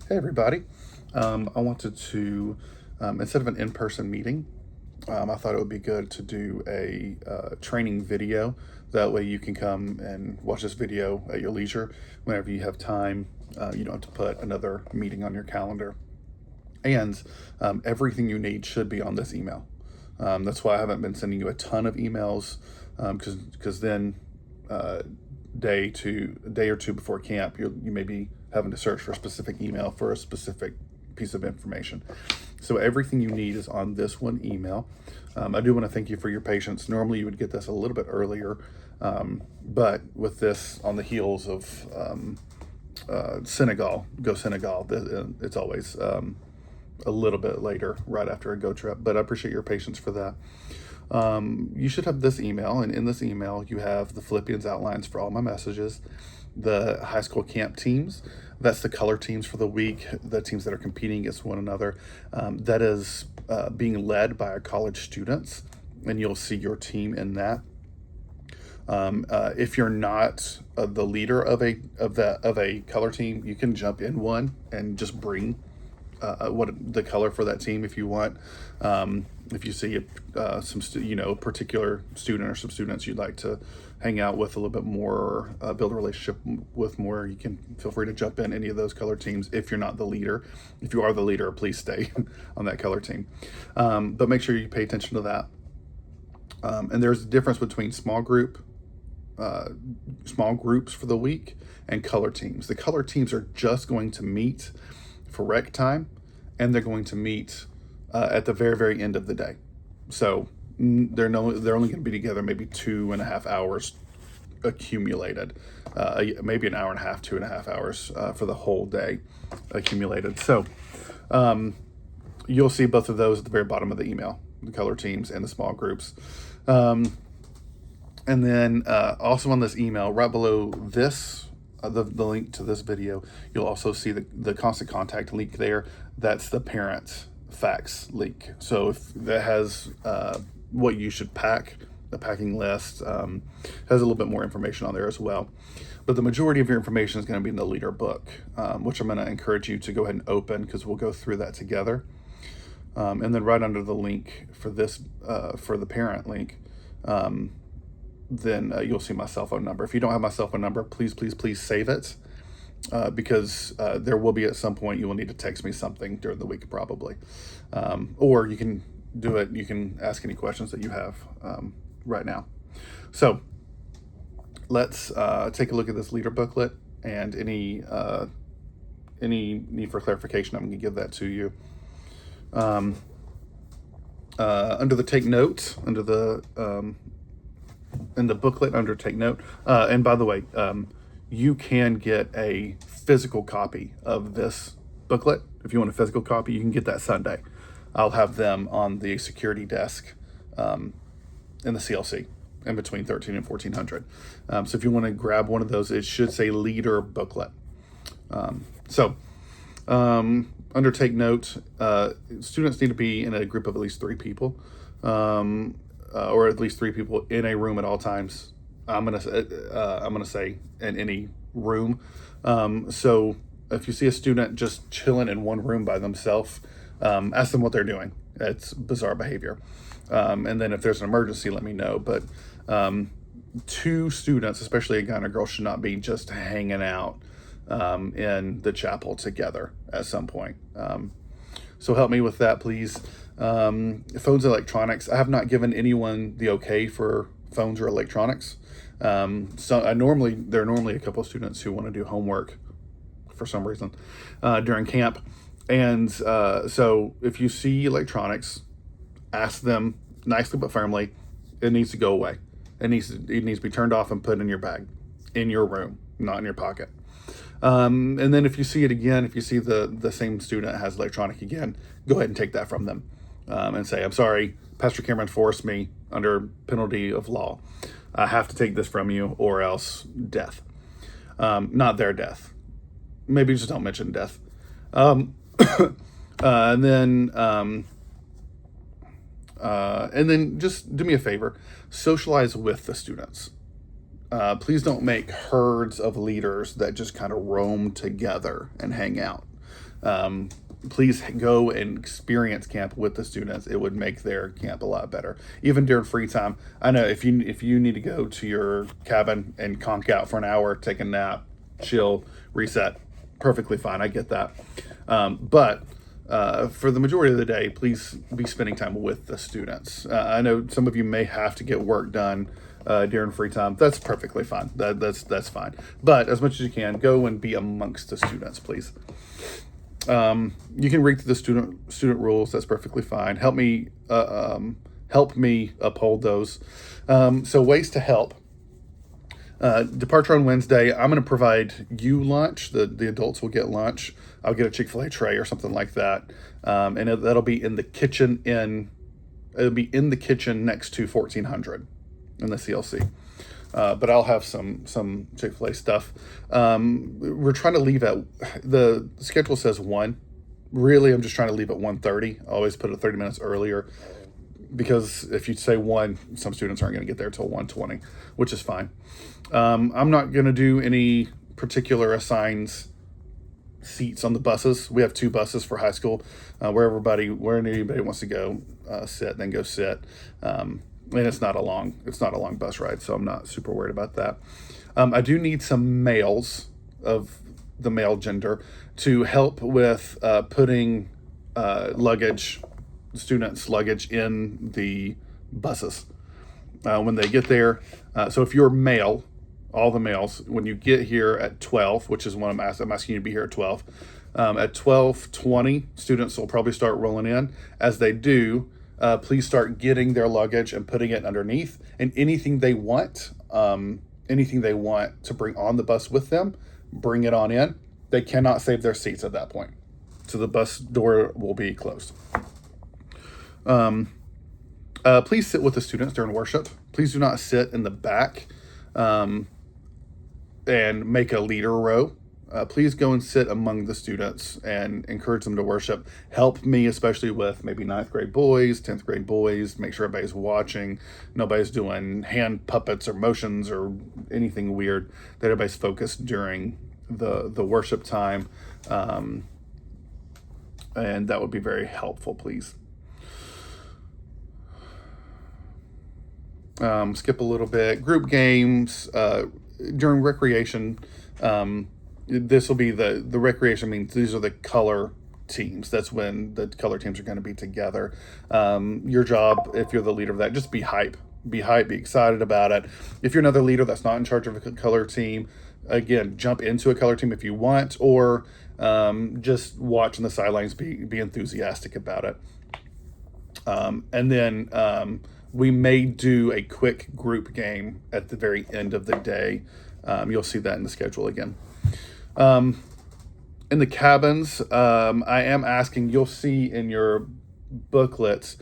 Hey everybody. I wanted to, instead of an in-person meeting, I thought it would be good to do a training video. That way you can come and watch this video at your leisure whenever you have time. You don't have to put another meeting on your calendar. And everything you need should be on this email. That's why I haven't been sending you a ton of emails, because then day or two before camp, you may be having to search for a specific email for a specific piece of information. So everything you need is on this one email. I do want to thank you for your patience. Normally you would get this a little bit earlier, but with this on the heels of Senegal, it's always a little bit later, right after a go trip. But I appreciate your patience for that. You should have this email, and in this email you have the Philippians outlines for all my messages, the high school camp teams, that's the color teams for the week, the teams that are competing against one another. That is being led by our college students, and you'll see your team in that. If you're not the leader of a color team, you can jump in one and just bring what the color for that team if you want. If you see a particular student or some students you'd like to hang out with a little bit more, build a relationship with more, you can feel free to jump in any of those color teams if you're not the leader. If you are the leader, please stay on that color team. But make sure you pay attention to that. And there's a difference between small groups for the week and color teams. The color teams are just going to meet for rec time, and they're going to meet at the very, very end of the day. So they're only going to be together maybe 2.5 hours accumulated, maybe an hour and a half, 2.5 hours for the whole day accumulated. So you'll see both of those at the very bottom of the email, the color teams and the small groups. And then also on this email, right below this, the link to this video, you'll also see the constant contact link there. That's the parent facts link. So if that has what you should pack, the packing list, has a little bit more information on there as well. But the majority of your information is going to be in the leader book, which I'm going to encourage you to go ahead and open, because we'll go through that together. And then right under the link for this, for the parent link, then you'll see my cell phone number. If you don't have my cell phone number, please save it, because there will be at some point you will need to text me something during the week probably. Or you can do it, you can ask any questions that you have right now. So let's take a look at this leader booklet, and any need for clarification, I'm going to give that to you. Under the take note, under the in the booklet, under take note, and by the way, you can get a physical copy of this booklet. If you want a physical copy, you can get that Sunday. I'll have them on the security desk in the CLC in between 13 and 1400. So if you want to grab one of those, it should say leader booklet. Under take note, students need to be in a group of at least 3 people, or at least 3 people in a room at all times. I'm gonna say in any room. So if you see a student just chilling in one room by themselves, ask them what they're doing. It's bizarre behavior. And then if there's an emergency, let me know. But 2 students, especially a guy and a girl, should not be just hanging out in the chapel together at some point. So help me with that, please. Phones and electronics. I have not given anyone the okay for phones or electronics. There are normally a couple of students who want to do homework for some reason during camp. And so if you see electronics, ask them nicely but firmly, it needs to go away. It needs to be turned off and put in your bag, in your room, not in your pocket. And then if you see it again, if you see the same student has electronic again, go ahead and take that from them, and say, I'm sorry, Pastor Cameron forced me under penalty of law. I have to take this from you, or else death. Not their death. Maybe just don't mention death. And then just do me a favor, socialize with the students. Please don't make herds of leaders that just kind of roam together and hang out. Please go and experience camp with the students. It would make their camp a lot better. Even during free time, I know if you need to go to your cabin and conk out for an hour, take a nap, chill, reset, perfectly fine. I get that. But for the majority of the day, please be spending time with the students. I know some of you may have to get work done during free time. That's perfectly fine. That's fine. But as much as you can, go and be amongst the students, please. You can read through the student rules. That's perfectly fine. Help me uphold those. So ways to help. Departure on Wednesday. I'm going to provide you lunch. The adults will get lunch. I'll get a Chick-fil-A tray or something like that, and that'll be in the kitchen. It'll be in the kitchen next to 1400 in the CLC. But I'll have some Chick-fil-A stuff. We're trying to leave at, the schedule says 1. Really, I'm just trying to leave at 1:30. I always put it 30 minutes earlier, because if you say 1, some students aren't going to get there till 1:20, which is fine. I'm not going to do any particular assigned seats on the buses. We have 2 buses for high school, where anybody wants to go sit, then go sit. And it's not a long bus ride, so I'm not super worried about that. I do need some males of the male gender to help with putting students' luggage in the buses when they get there. So if you're male, all the males, when you get here at 12, which is when I'm asking you to be here at 12. At 12:20, students will probably start rolling in. As they do, please start getting their luggage and putting it underneath, and anything they want to bring on the bus with them, bring it on in. They cannot save their seats at that point, so the bus door will be closed. Please sit with the students during worship. Please do not sit in the back and make a leader row. Please go and sit among the students and encourage them to worship. Help me, especially with maybe 9th grade boys, 10th grade boys. Make sure everybody's watching. Nobody's doing hand puppets or motions or anything weird. That everybody's focused during the worship time. And that would be very helpful, please. Skip a little bit. Group games during recreation. This will be the recreation means these are the color teams. That's when the color teams are going to be together. Your job, if you're the leader of that, just be hype. Be excited about it. If you're another leader that's not in charge of a color team, again, jump into a color team if you want, or just watch on the sidelines, be enthusiastic about it. And then we may do a quick group game at the very end of the day. You'll see that in the schedule again. In the cabins, I am asking, you'll see in your booklets,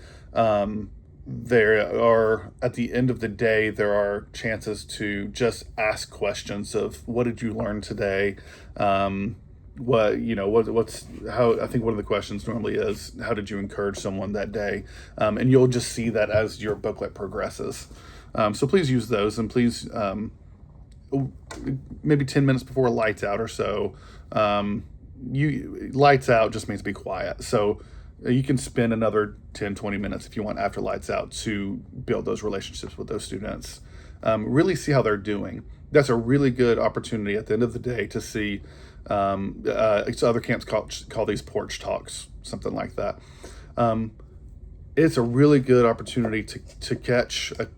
there are, at the end of the day, there are chances to just ask questions of what did you learn today? What's how, I think one of the questions normally is, how did you encourage someone that day? And you'll just see that as your booklet progresses. So please use those, and please, maybe 10 minutes before lights out or so. Lights out just means be quiet. So you can spend another 10, 20 minutes if you want after lights out to build those relationships with those students. Really see how they're doing. That's a really good opportunity at the end of the day to see, other camps call these porch talks, something like that. It's a really good opportunity to catch at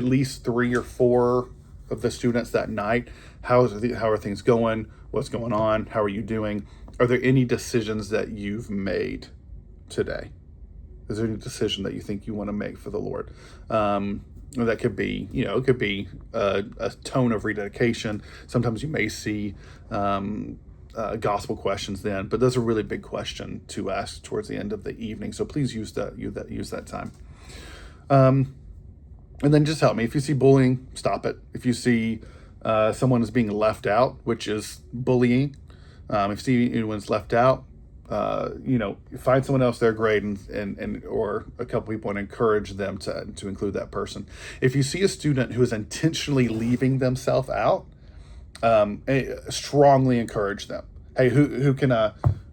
least 3 or 4 of the students that night. How are things going? What's going on? How are you doing? Are there any decisions that you've made today? Is there any decision that you think you want to make for the Lord? That could be, it could be a tone of rededication. Sometimes you may see gospel questions then, but those are a really big question to ask towards the end of the evening. So please use that time. And then just help me. If you see bullying, stop it. If you see someone is being left out, which is bullying, if you see anyone's left out, find someone else their grade and or a couple people and encourage them to include that person. If you see a student who is intentionally leaving themselves out, strongly encourage them. Hey, who can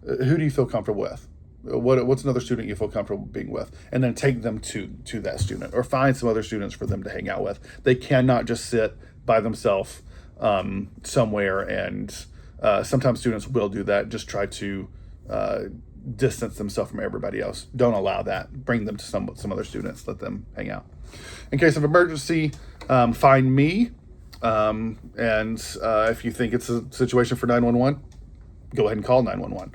Who do you feel comfortable with? What's another student you feel comfortable being with, and then take them to that student, or find some other students for them to hang out with. They cannot just sit by themselves somewhere, and sometimes students will do that. Just try to distance themselves from everybody else. Don't allow that. Bring them to some other students. Let them hang out. In case of emergency, find me. And if you think it's a situation for 911, go ahead and call 911.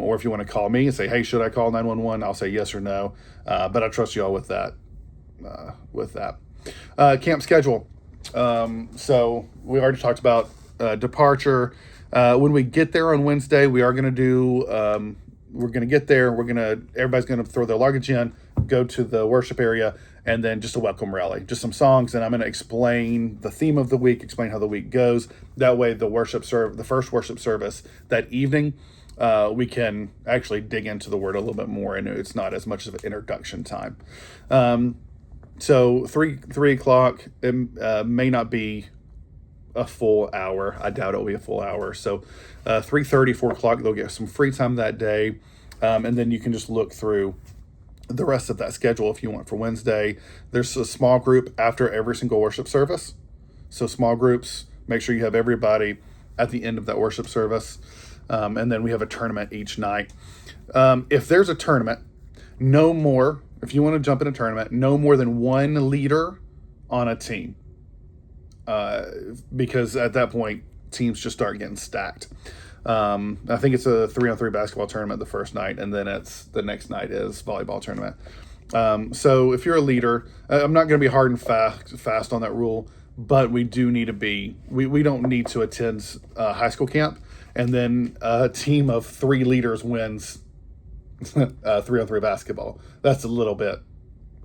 Or if you want to call me and say, hey, should I call 911? I'll say yes or no. But I trust you all with that. Camp schedule. So we already talked about departure. When we get there on Wednesday, we are going to do, we're going to get there. Everybody's going to throw their luggage in, go to the worship area, and then just a welcome rally, just some songs. And I'm going to explain the theme of the week, explain how the week goes. That way the first worship service that evening, we can actually dig into the word a little bit more, and it's not as much of an introduction time. So 3 o'clock, it may not be a full hour. I doubt it'll be a full hour. So 3:30, 4 o'clock, they'll get some free time that day. And then you can just look through the rest of that schedule if you want for Wednesday. There's a small group after every single worship service. So small groups, make sure you have everybody at the end of that worship service. And then we have a tournament each night. If there's a tournament, if you want to jump in a tournament, no more than one leader on a team. Because at that point, teams just start getting stacked. I think it's a 3-on-3 basketball tournament the first night, and then the next night is volleyball tournament. So if you're a leader, I'm not going to be hard and fast on that rule, but we do need to be, we don't need to attend high school camp, and then a team of 3 leaders wins 3-on-3 basketball. That's a little bit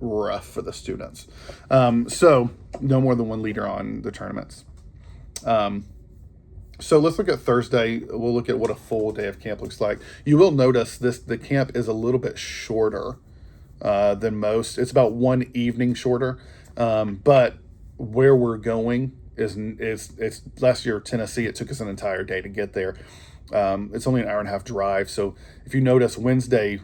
rough for the students. So no more than one leader on the tournaments. So let's look at Thursday. We'll look at what a full day of camp looks like. You will notice the camp is a little bit shorter than most. It's about one evening shorter. But where we're going is last year, Tennessee, it took us an entire day to get there. It's only an hour and a half drive. So if you notice Wednesday,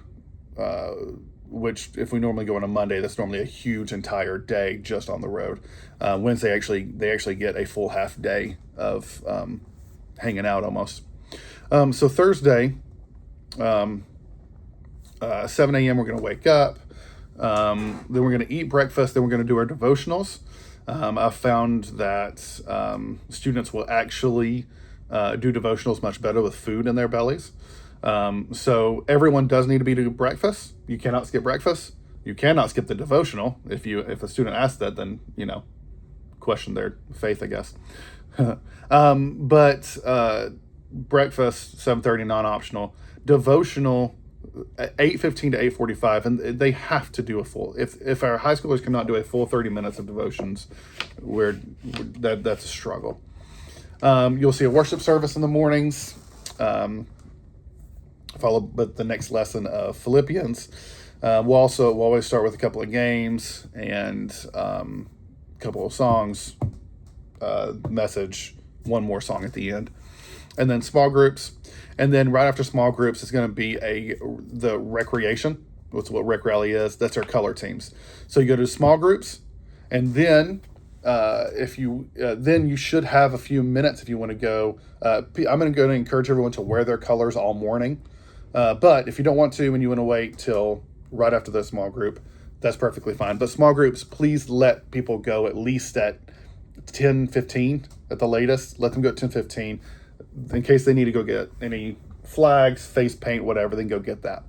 which if we normally go on a Monday, that's normally a huge entire day just on the road. Wednesday, they actually get a full half day of hanging out almost. So Thursday, 7 a.m. we're going to wake up. Then we're going to eat breakfast. Then we're going to do our devotionals. I've found that students will actually do devotionals much better with food in their bellies. So everyone does need to be to breakfast. You cannot skip breakfast. You cannot skip the devotional. If a student asks that, then, question their faith, I guess. But breakfast, 7:30, non-optional. Devotional, 8:15 to 8:45, and they have to do a full. If our high schoolers cannot do a full 30 minutes of devotions, that's a struggle. You'll see a worship service in the mornings, followed by the next lesson of Philippians. We'll always start with a couple of games and a couple of songs, message, one more song at the end, and then small groups. And then right after small groups is going to be the recreation. That's what Rec Rally is. That's our color teams. So you go to small groups, and then then you should have a few minutes if you want to go. I'm going to encourage everyone to wear their colors all morning. But if you don't want to and you want to wait till right after the small group, that's perfectly fine. But small groups, please let people go at least at 10:15 at the latest. Let them go at 10:15 in case they need to go get any flags, face paint, whatever. Then go get that,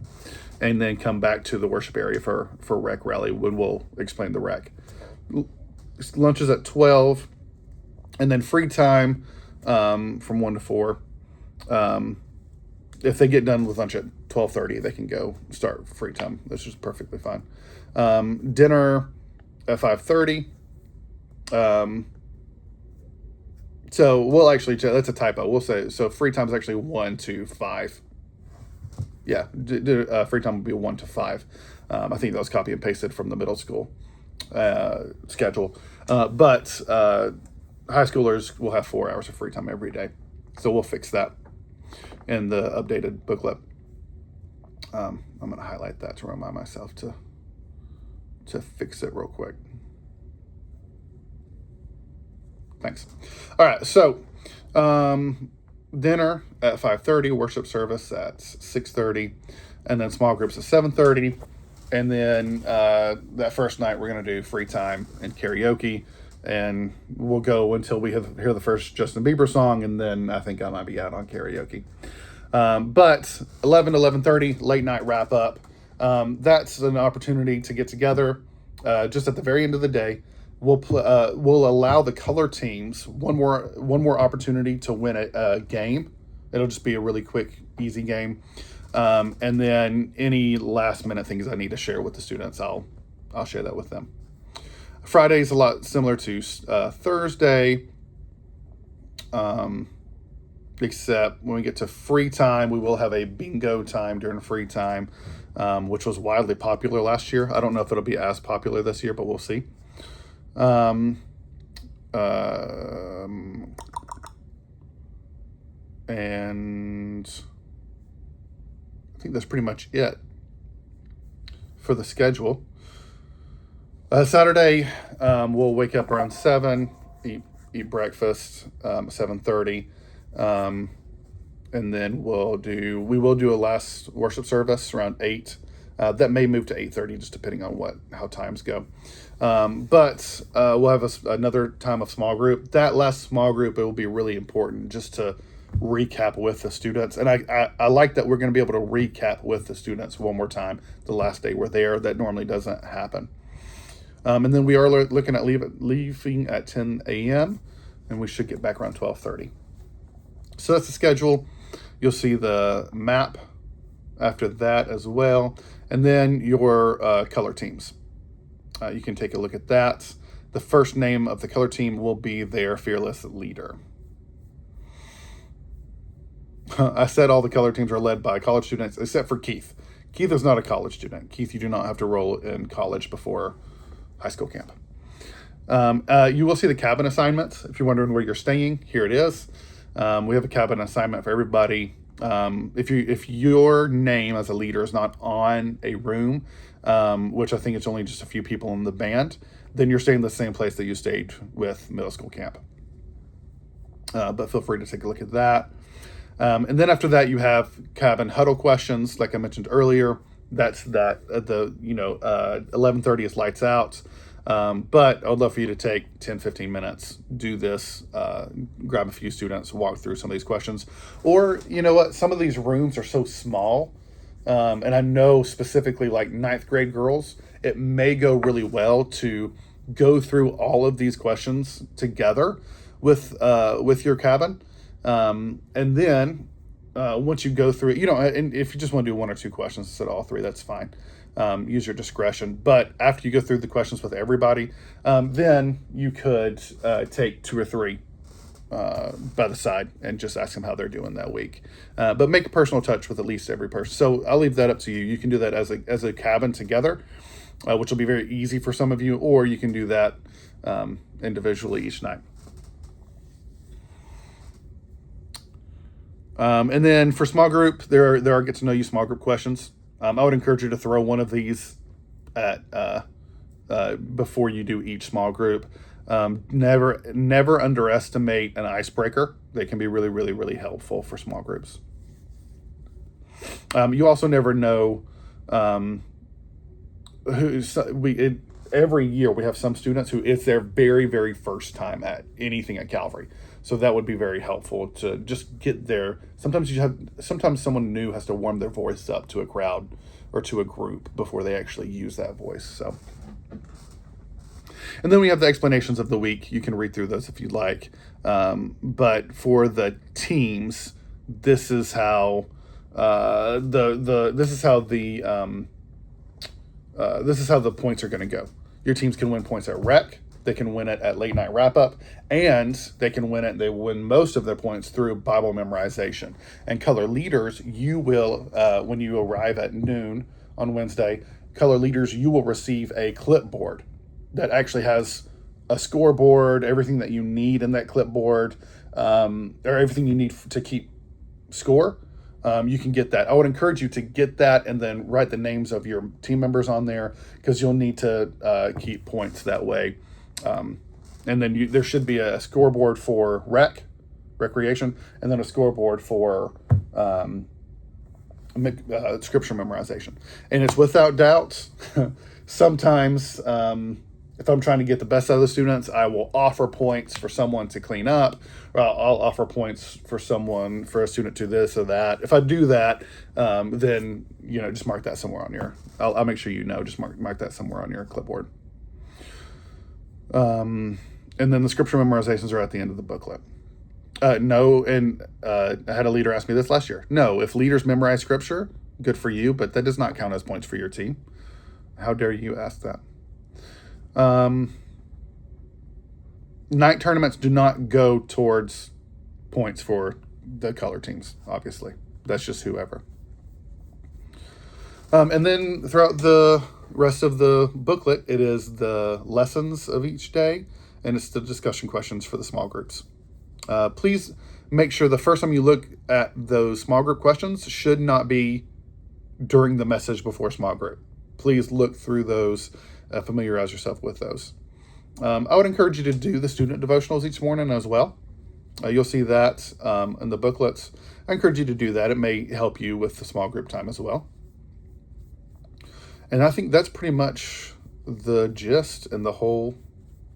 and then come back to the worship area for Rec Rally when we'll explain the rec. Lunch is at 12, and then free time from 1 to 4. If they get done with lunch at 12:30, they can go start free time. That's just perfectly fine. Dinner at 5:30. So we'll actually, that's a typo. We'll say, so free time is actually 1 to 5. Yeah, free time will be 1 to 5. I think that was copy and pasted from the middle school schedule. But high schoolers will have 4 hours of free time every day. So we'll fix that in the updated booklet. I'm going to highlight that to remind myself to fix it real quick. Thanks. All right, so dinner at 5:30, worship service at 6:30, and then small groups at 7:30. And then that first night we're going to do free time and karaoke, and we'll go until we hear the first Justin Bieber song, and then I think I might be out on karaoke. But 11 to 11:30, late night wrap up. That's an opportunity to get together just at the very end of the day. We'll allow the color teams one more opportunity to win a game. It'll just be a really quick, easy game. And then any last minute things I need to share with the students, I'll share that with them. Friday is a lot similar to Thursday, except when we get to free time, we will have a bingo time during free time, which was wildly popular last year. I don't know if it'll be as popular this year, but we'll see. And I think that's pretty much it for the schedule. Saturday, we'll wake up around 7, eat breakfast, 7:30, and then we will do a last worship service around 8. That may move to 8:30, just depending on how times go. But we'll have another time of small group. That last small group, it will be really important just to recap with the students. And I like that we're going to be able to recap with the students one more time the last day we're there. That normally doesn't happen. And then we are looking at leaving at 10 a.m. and we should get back around 12:30. So that's the schedule. You'll see the map after that as well. And then your color teams. You can take a look at that. The first name of the color team will be their fearless leader. I said all the color teams are led by college students, except for Keith. Keith is not a college student. Keith, you do not have to roll in college before high school camp. You will see the cabin assignments. If you're wondering where you're staying, here it is. We have a cabin assignment for everybody. If your name as a leader is not on a room, which I think it's only just a few people in the band, then you're staying in the same place that you stayed with middle school camp. But feel free to take a look at that. And then after that, you have cabin huddle questions, like I mentioned earlier. That's 11:30 is lights out. But I would love for you to take 10, 15 minutes, do this, grab a few students, walk through some of these questions. Or, you know what, some of these rooms are so small, and I know specifically like 9th grade girls, it may go really well to go through all of these questions together with your cabin. And then once you go through it, and if you just want to do 1 or 2 questions instead of all 3, that's fine. Use your discretion. But after you go through the questions with everybody, then you could take 2 or 3 by the side and just ask them how they're doing that week. But make a personal touch with at least every person. So I'll leave that up to you. You can do that as a cabin together, which will be very easy for some of you, or you can do that individually each night. And then for small group, there are get to know you small group questions. I would encourage you to throw one of these at before you do each small group. Never underestimate an icebreaker. They can be really, really, really helpful for small groups. You also never know every year we have some students who it's their very, very first time at anything at Calvary. So that would be very helpful to just get there. Sometimes someone new has to warm their voice up to a crowd or to a group before they actually use that voice. So, and then we have the explanations of the week. You can read through those if you'd like. But for the teams, this is how this is how the points are going to go. Your teams can win points at rec. They can win it at late night wrap up, and they win most of their points through Bible memorization. And color leaders, you will, when you arrive at noon on Wednesday, color leaders, you will receive a clipboard that actually has a scoreboard, everything that you need in that clipboard, or everything you need to keep score. you can get that. I would encourage you to get that and then write the names of your team members on there, because you'll need to keep points that way. And then there should be a scoreboard for recreation, and then a scoreboard for scripture memorization. And it's without doubt, sometimes if I'm trying to get the best out of the students, I will offer points for someone to clean up, or I'll offer points for a student to this or that. If I do that, then just mark that somewhere on your. I'll make sure just mark that somewhere on your clipboard. And then the scripture memorizations are at the end of the booklet. No, and I had a leader ask me this last year. No, if leaders memorize scripture, good for you, but that does not count as points for your team. How dare you ask that? Night tournaments do not go towards points for the color teams, obviously. That's just whoever. And then throughout the rest of the booklet, it is the lessons of each day, and it's the discussion questions for the small groups. Please make sure the first time you look at those small group questions should not be during the message before small group. Please look through those, familiarize yourself with those. I would encourage you to do the student devotionals each morning as well. You'll see that in the booklets. I encourage you to do that. It may help you with the small group time as well. And I think that's pretty much the gist in the whole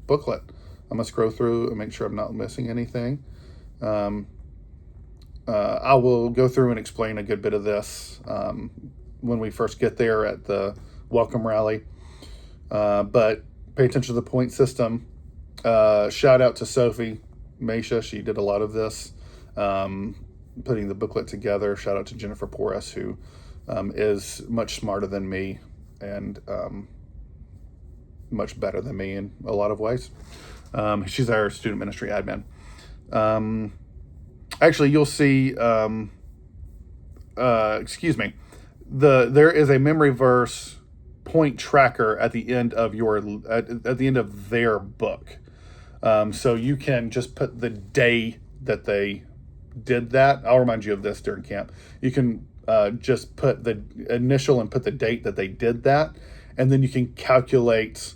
booklet. I'm going to scroll through and make sure I'm not missing anything. I will go through and explain a good bit of this when we first get there at the welcome rally. But pay attention to the point system. Shout out to Sophie Mesha. She did a lot of this, putting the booklet together. Shout out to Jennifer Porras, who is much smarter than me and much better than me in a lot of ways. She's our student ministry admin. Actually, you'll see, there is a memory verse point tracker at the end of at the end of their book. So you can just put the day that they did that. I'll remind you of this during camp. You can just put the initial and put the date that they did that, and then you can calculate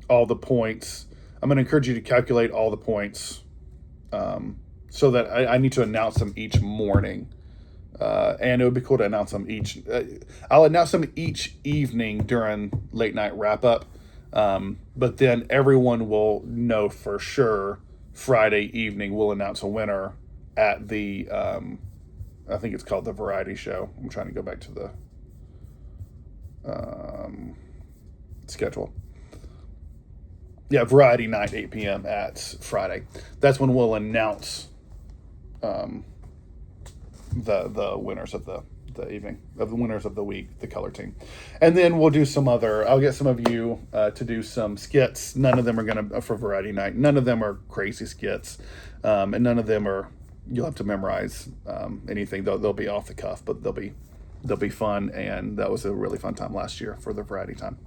all the points. I'm going to encourage you to calculate all the points so that I need to announce them each morning. And it would be cool to announce them I'll announce them each evening during late night wrap up. But then everyone will know for sure Friday evening we'll announce a winner at the, I think it's called the Variety Show. I'm trying to go back to the schedule. Yeah, Variety Night, 8 p.m. at Friday. That's when we'll announce the winners of the evening, of the winners of the week, the color team. And then we'll do I'll get some of you to do some skits. None of them are for Variety Night, none of them are crazy skits. And none of them you'll have to memorize anything. They'll be off the cuff, but they'll be fun. And that was a really fun time last year for the Variety time.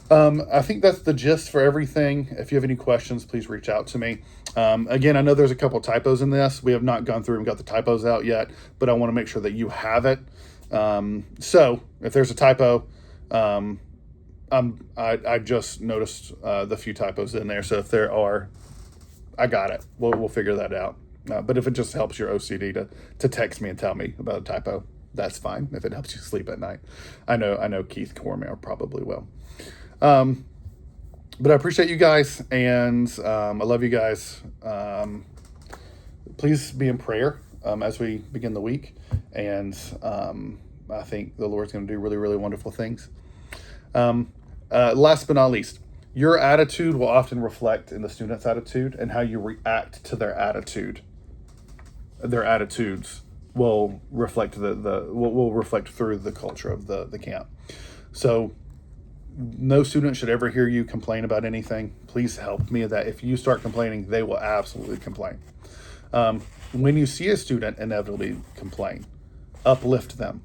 I think that's the gist for everything. If you have any questions, please reach out to me. Again, I know there's a couple typos in this. We have not gone through and got the typos out yet, but I want to make sure that you have it. So if there's a typo, I just noticed the few typos in there. So if there are, I got it. We'll figure that out. But if it just helps your OCD to text me and tell me about a typo, that's fine. If it helps you sleep at night, I know Keith Cormier probably will. But I appreciate you guys, and I love you guys. Please be in prayer as we begin the week, and I think the Lord's going to do really, really wonderful things. Last but not least, your attitude will often reflect in the student's attitude, and how you react to their attitude. Their attitudes will reflect will reflect through the culture of the camp. So no student should ever hear you complain about anything. Please help me with that. If you start complaining, they will absolutely complain. When you see a student inevitably complain, uplift them.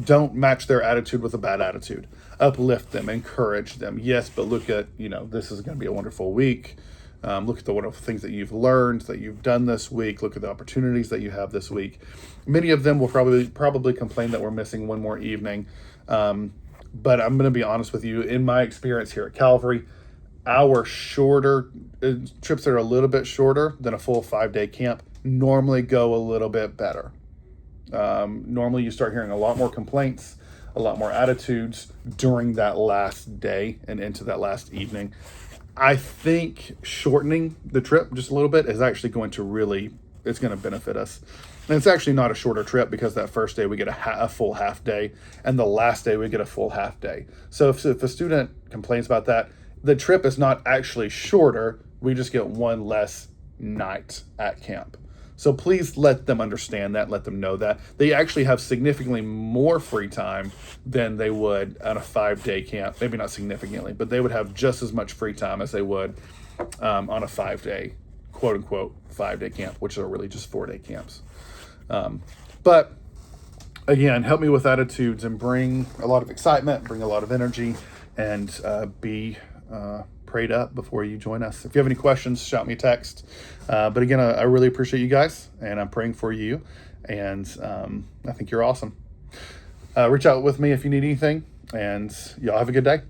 Don't match their attitude with a bad attitude. Uplift them, encourage them. Yes, but look at, this is going to be a wonderful week. Look at the wonderful things that you've learned, that you've done this week. Look at the opportunities that you have this week. Many of them will probably complain that we're missing one more evening. But I'm going to be honest with you. In my experience here at Calvary, our shorter trips that are a little bit shorter than a full 5-day camp normally go a little bit better. Normally you start hearing a lot more complaints, a lot more attitudes during that last day and into that last evening. I think shortening the trip just a little bit is actually going to it's going to benefit us. And it's actually not a shorter trip because that first day we get a full half day, and the last day we get a full half day. So if a student complains about that, the trip is not actually shorter. We just get one less night at camp. So please let them understand that, let them know that. They actually have significantly more free time than they would at a 5-day camp. Maybe not significantly, but they would have just as much free time as they would on a 5-day, quote unquote, 5-day camp, which are really just 4-day camps. But again, help me with attitudes and bring a lot of excitement, bring a lot of energy, and be prayed up before you join us. If you have any questions, shout me a text. But again, I really appreciate you guys, and I'm praying for you, and I think you're awesome. Reach out with me if you need anything, and y'all have a good day.